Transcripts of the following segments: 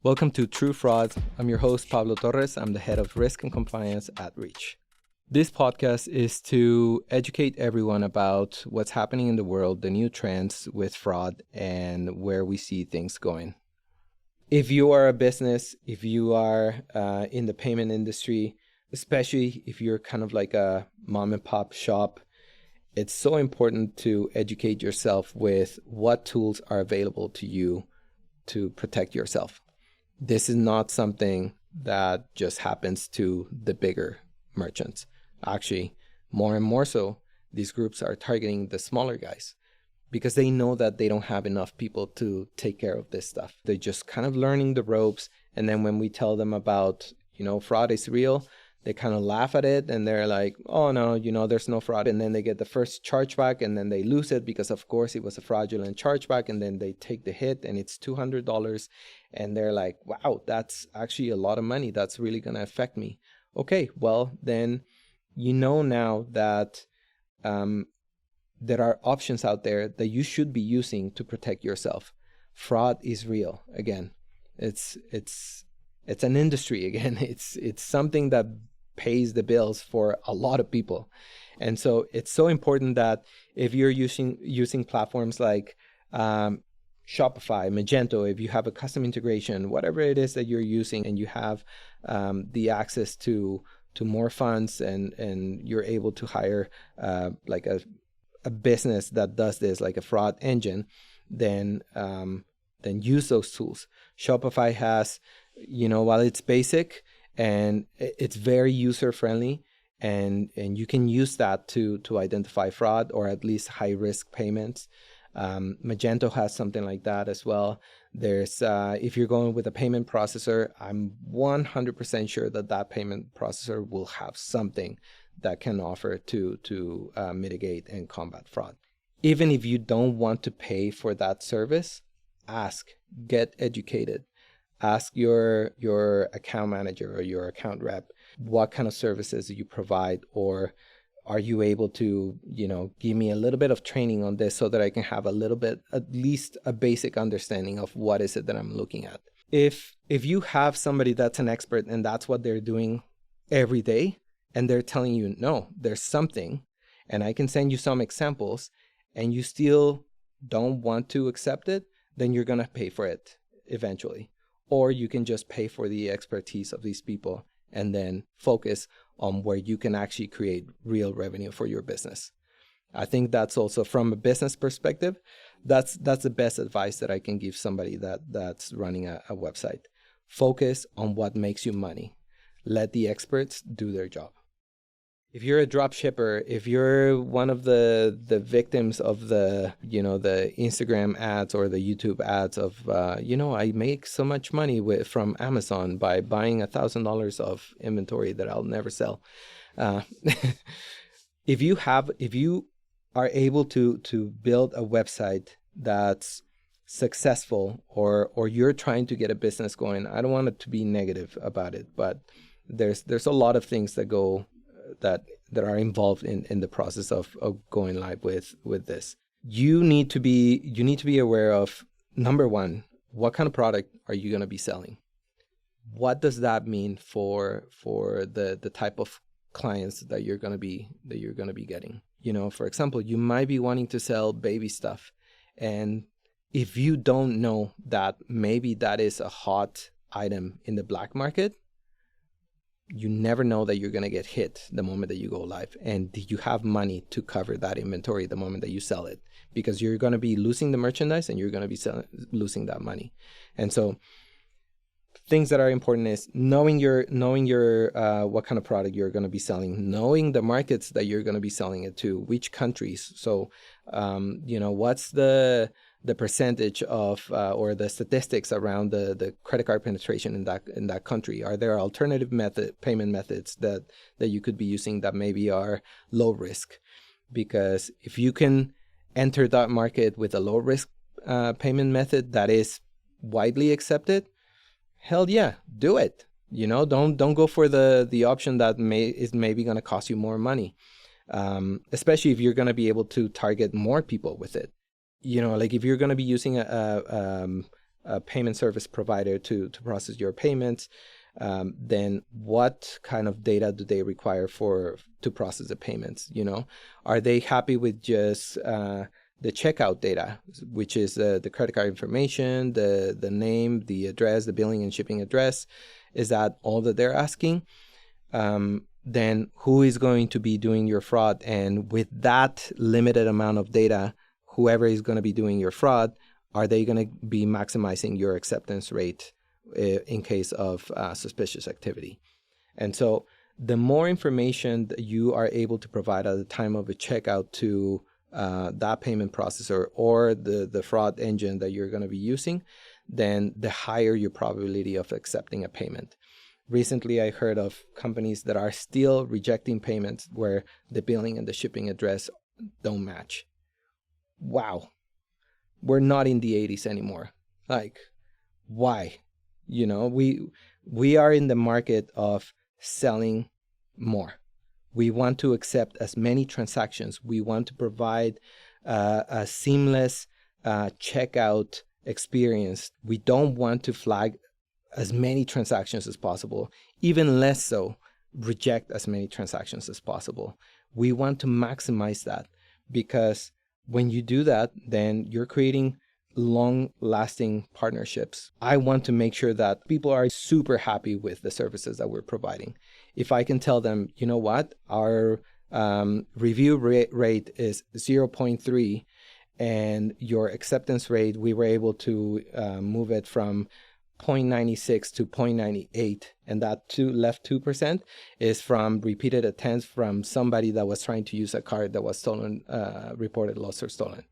Welcome to True Fraud. I'm your host, Pablo Torres. I'm the head of risk and compliance at Reach. This podcast is to educate everyone about what's happening in the world, the new trends with fraud, and where we see things going. If you are a business, if you are in the payment industry, especially if you're kind of like a mom and pop shop, it's so important to educate yourself with what tools are available to you to protect yourself. This is not something that just happens to the bigger merchants. Actually, more and more so, these groups are targeting the smaller guys because they know that they don't have enough people to take care of this stuff. They're just kind of learning the ropes. And then when we tell them about, fraud is real, they kind of laugh at it and they're like, oh no, there's no fraud. And then they get the first chargeback and then they lose it because of course it was a fraudulent chargeback, and then they take the hit and it's $200 and they're like, wow, that's actually a lot of money. That's really going to affect me. Okay, well then now that there are options out there that you should be using to protect yourself. Fraud is real. Again, it's an industry. Again, it's something that pays the bills for a lot of people. And so it's so important that if you're using platforms like Shopify, Magento, if you have a custom integration, whatever it is that you're using, and you have the access to more funds and you're able to hire like a business that does this, like a fraud engine, then use those tools. Shopify has, while it's basic and it's very user friendly, and you can use that to identify fraud or at least high risk payments. Magento has something like that as well. There's if you're going with a payment processor, I'm 100% sure that payment processor will have something that can offer to mitigate and combat fraud. Even if you don't want to pay for that service, ask, get educated. Ask your account manager or your account rep what kind of services you provide, or are you able to, give me a little bit of training on this so that I can have a little bit, at least a basic understanding of what is it that I'm looking at. If you have somebody that's an expert and that's what they're doing every day, and they're telling you, no, there's something, and I can send you some examples, and you still don't want to accept it, then you're going to pay for it eventually. Or you can just pay for the expertise of these people and then focus on where you can actually create real revenue for your business. I think that's also, from a business perspective, that's the best advice that I can give somebody that's running a website. Focus on what makes you money. Let the experts do their job. If you're a drop shipper, if you're one of the victims of the Instagram ads or the YouTube ads of, I make so much money from Amazon by buying $1,000 of inventory that I'll never sell. If you are able to build a website that's successful, or you're trying to get a business going, I don't want it to be negative about it, but there's a lot of things that go that are involved in the process of going live with this. You need to be aware of, number one, what kind of product are you going to be selling? What does that mean for the type of clients that you're going to be getting? For example, you might be wanting to sell baby stuff, and if you don't know that maybe that is a hot item in the black market, you never know that you're going to get hit the moment that you go live, and you have money to cover that inventory the moment that you sell it, because you're going to be losing the merchandise and you're going to be losing that money. And so things that are important is knowing your what kind of product you're going to be selling, knowing the markets that you're going to be selling it to, which countries. So what's the percentage of or the statistics around the credit card penetration in that country? Are there alternative payment methods that you could be using that maybe are low risk? Because if you can enter that market with a low risk payment method that is widely accepted, hell yeah, do it. Don't go for the option that is maybe going to cost you more money, especially if you're going to be able to target more people with it. Like if you're going to be using a a payment service provider to process your payments, then what kind of data do they require to process the payments? Are they happy with just the checkout data, which is the credit card information, the name, the address, the billing and shipping address? Is that all that they're asking? Then who is going to be doing your fraud? And with that limited amount of data, whoever is going to be doing your fraud, are they going to be maximizing your acceptance rate in case of suspicious activity? And so the more information that you are able to provide at the time of a checkout to that payment processor or the fraud engine that you're going to be using, then the higher your probability of accepting a payment. Recently, I heard of companies that are still rejecting payments where the billing and the shipping address don't match. Wow. We're not in the 80s anymore. Like, why? We are in the market of selling more. We want to accept as many transactions. We want to provide a seamless checkout experience. We don't want to flag as many transactions as possible, even less so, reject as many transactions as possible. We want to maximize that, because when you do that, then you're creating long-lasting partnerships. I want to make sure that people are super happy with the services that we're providing. If I can tell them, you know what, our review rate is 0.3, and your acceptance rate, we were able to move it from 0.96 to 0.98, and that left 2% is from repeated attempts from somebody that was trying to use a card that was stolen, reported lost or stolen.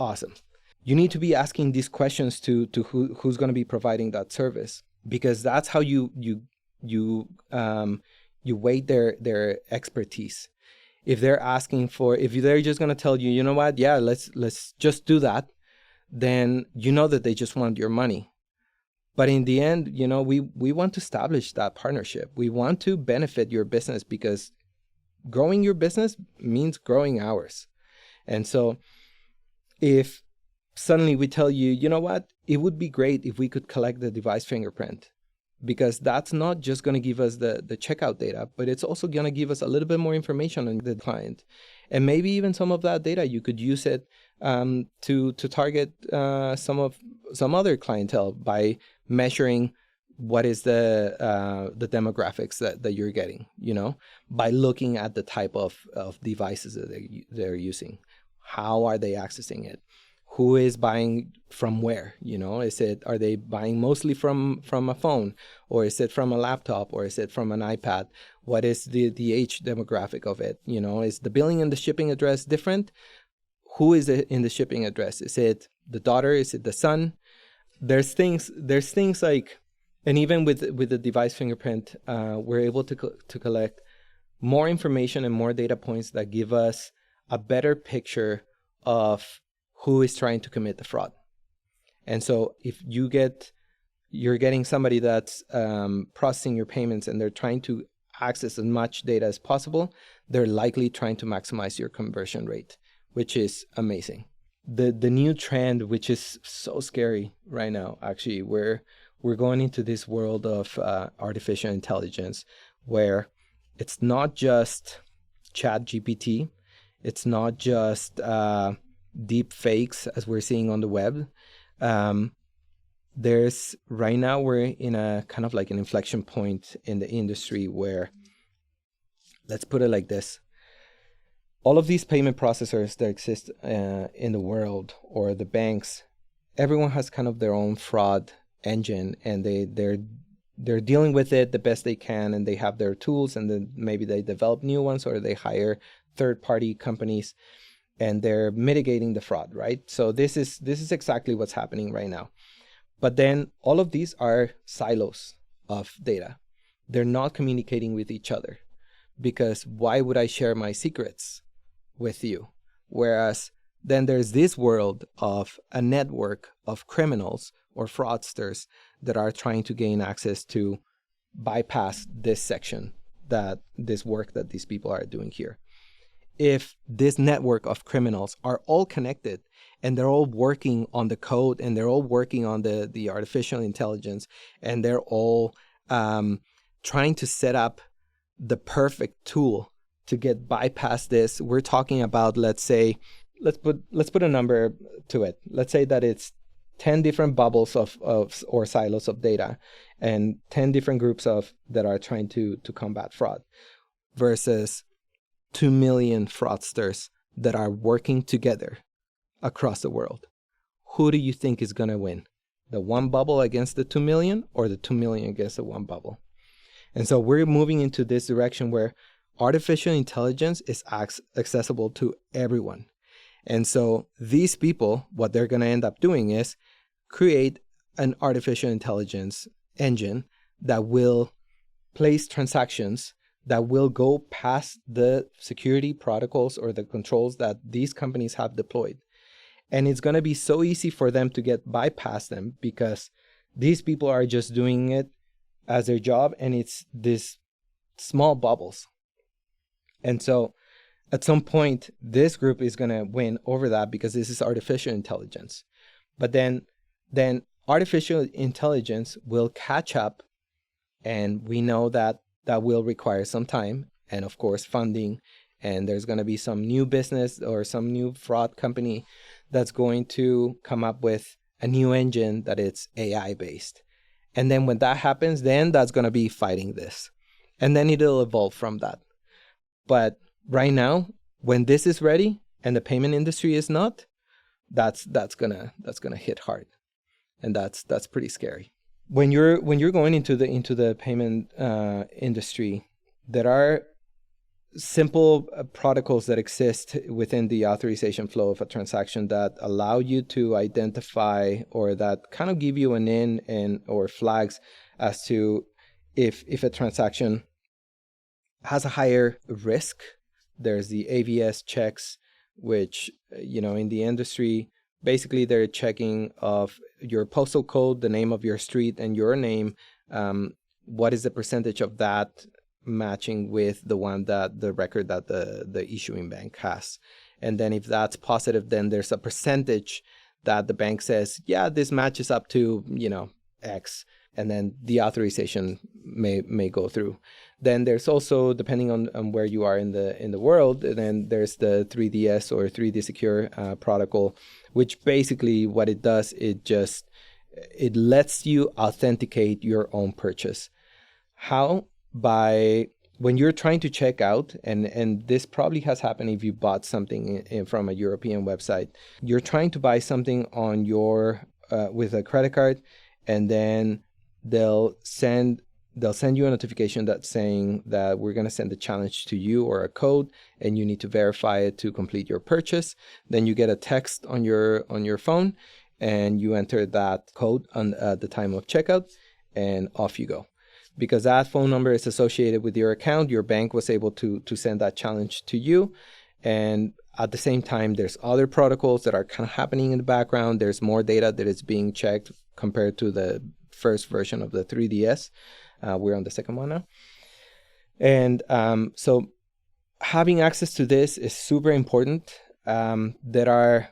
Awesome. You need to be asking these questions to who's going to be providing that service, because that's how you weight their expertise. If they're just going to tell you, you know what, yeah, let's just do that, then you know that they just want your money. But in the end, we want to establish that partnership. We want to benefit your business, because growing your business means growing ours. And so if suddenly we tell you, you know what, it would be great if we could collect the device fingerprint, because that's not just going to give us the checkout data, but it's also going to give us a little bit more information on the client. And maybe even some of that data, you could use it to target some other clientele by measuring what is the demographics that you're getting, by looking at the type of devices that they're using. How are they accessing it? Who is buying from where? Are they buying mostly from a phone, or is it from a laptop, or is it from an iPad? What is the age demographic of it? Is the billing and the shipping address different? Who is it in the shipping address? Is it the daughter? Is it the son? There's things like, and even with the device fingerprint, we're able to collect more information and more data points that give us a better picture of who is trying to commit the fraud. And so if you're getting somebody that's processing your payments and they're trying to access as much data as possible, they're likely trying to maximize your conversion rate, which is amazing. The new trend, which is so scary right now, actually, we're going into this world of artificial intelligence, where it's not just Chat GPT, it's not just deep fakes as we're seeing on the web. Right now we're in a kind of like an inflection point in the industry where, let's put it like this, all of these payment processors that exist in the world, or the banks, everyone has kind of their own fraud engine, and they're dealing with it the best they can, and they have their tools, and then maybe they develop new ones, or they hire third-party companies, and they're mitigating the fraud, right? So this is exactly what's happening right now. But then all of these are silos of data. They're not communicating with each other, because why would I share my secrets with you? Whereas then there's this world of a network of criminals or fraudsters that are trying to gain access to bypass this section, this work that these people are doing here. if this network of criminals are all connected and they're all working on the code and they're all working on the artificial intelligence and they're all trying to set up the perfect tool to get bypass this, we're talking about, let's say, let's put a number to it. Let's say that it's 10 different bubbles of or silos of data and 10 different groups that are trying to combat fraud versus 2 million fraudsters that are working together across the world. Who do you think is going to win? The one bubble against the 2 million or the 2 million against the one bubble? And so we're moving into this direction where artificial intelligence is accessible to everyone. And so these people, what they're going to end up doing is create an artificial intelligence engine that will place transactions that will go past the security protocols or the controls that these companies have deployed. And it's going to be so easy for them to get bypass them because these people are just doing it as their job, and it's these small bubbles. And so at some point, this group is going to win over that because this is artificial intelligence. But then artificial intelligence will catch up, and we know that will require some time and, of course, funding. And there's going to be some new business or some new fraud company that's going to come up with a new engine that it's AI-based. And then when that happens, then that's going to be fighting this. And then it'll evolve from that. But right now, when this is ready and the payment industry is not, that's gonna hit hard. And that's pretty scary. When you're going into the payment industry, there are simple protocols that exist within the authorization flow of a transaction that allow you to identify or that kind of give you an in and or flags as to if a transaction has a higher risk. There's the AVS checks, which, in the industry, basically they're checking of your postal code, the name of your street, and your name. What is the percentage of that matching with the one that the record that the issuing bank has? And then if that's positive, then there's a percentage that the bank says, yeah, this matches up to, X. And then the authorization may go through. Then there's also, depending on where you are in the world, then there's the 3DS or 3D Secure protocol, which basically what it does, it lets you authenticate your own purchase. How? By when you're trying to check out, and this probably has happened if you bought something from a European website. You're trying to buy something on your with a credit card, and then they'll send you a notification that's saying that we're going to send a challenge to you or a code, and you need to verify it to complete your purchase. Then you get a text on your phone, and you enter that code at the time of checkout, and off you go. Because that phone number is associated with your account, your bank was able to send that challenge to you. And at the same time, there's other protocols that are kind of happening in the background. There's more data that is being checked compared to the first version of the 3DS. We're on the second one now. And so having access to this is super important. There are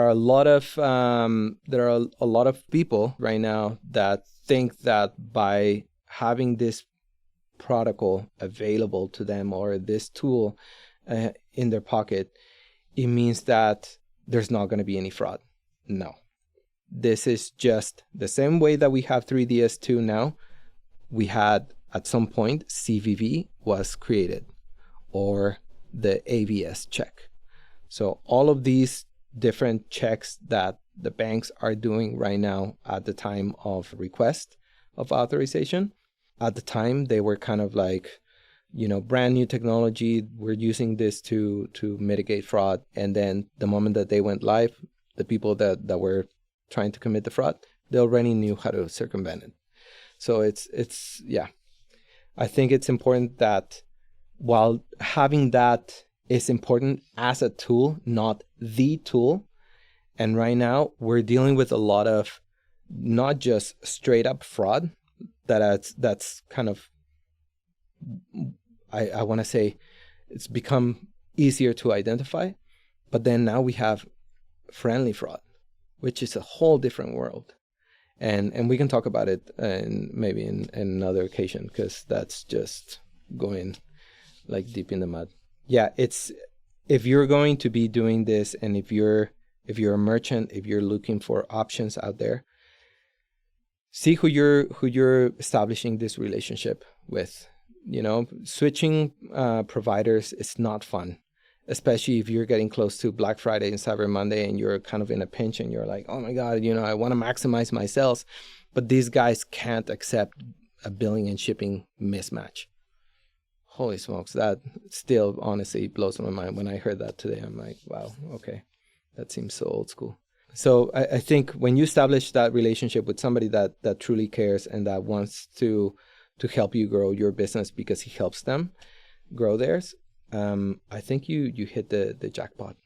a lot of people right now that think that by having this protocol available to them or this tool in their pocket, it means that there's not going to be any fraud. No. This is just the same way that we have 3DS2 now. We had at some point CVV was created, or the AVS check. So all of these different checks that the banks are doing right now at the time of request of authorization. At the time, they were kind of like, brand new technology. We're using this to mitigate fraud. And then the moment that they went live, the people that were trying to commit the fraud, they already knew how to circumvent it. So it's I think it's important that while having that is important as a tool, not the tool. And right now we're dealing with a lot of not just straight up fraud that's kind of, I want to say, It's become easier to identify. But then now we have friendly fraud, which is a whole different world. And we can talk about it maybe in another occasion, because that's just going like deep in the mud. Yeah, it's, if you're going to be doing this, and if you're a merchant, if you're looking for options out there, see who you're establishing this relationship with. You know, switching providers is not fun, especially if you're getting close to Black Friday and Cyber Monday and you're kind of in a pinch and you're like, oh my God, you know, I want to maximize my sales, but these guys can't accept a billing and shipping mismatch. Holy smokes, that still honestly blows my mind. When I heard that today, I'm like, wow, okay, that seems so old school. So I think when you establish that relationship with somebody that truly cares and that wants to help you grow your business because he helps them grow theirs, I think you hit the jackpot.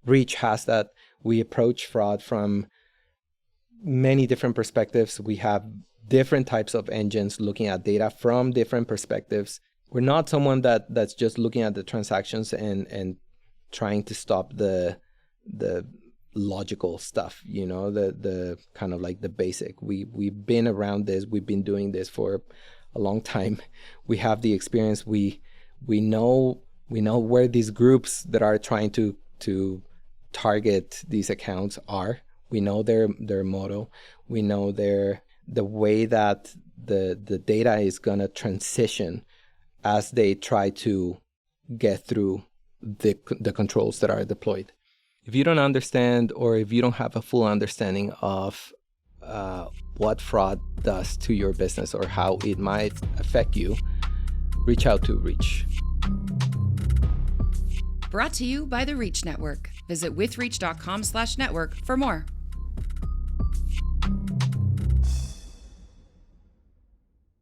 Reach has that. We approach fraud from many different perspectives. We have different types of engines looking at data from different perspectives. We're not someone that's just looking at the transactions and trying to stop the logical stuff, you know, the kind of like the basic. We've been around this. We've been doing this for a long time. We have the experience. We know where these groups that are trying to target these accounts are. We know their motto. We know the way that the data is gonna transition as they try to get through the controls that are deployed. If you don't understand, or if you don't have a full understanding of what fraud does to your business or how it might affect you, reach out to Reach. Brought to you by the Reach Network. Visit withreach.com/network for more.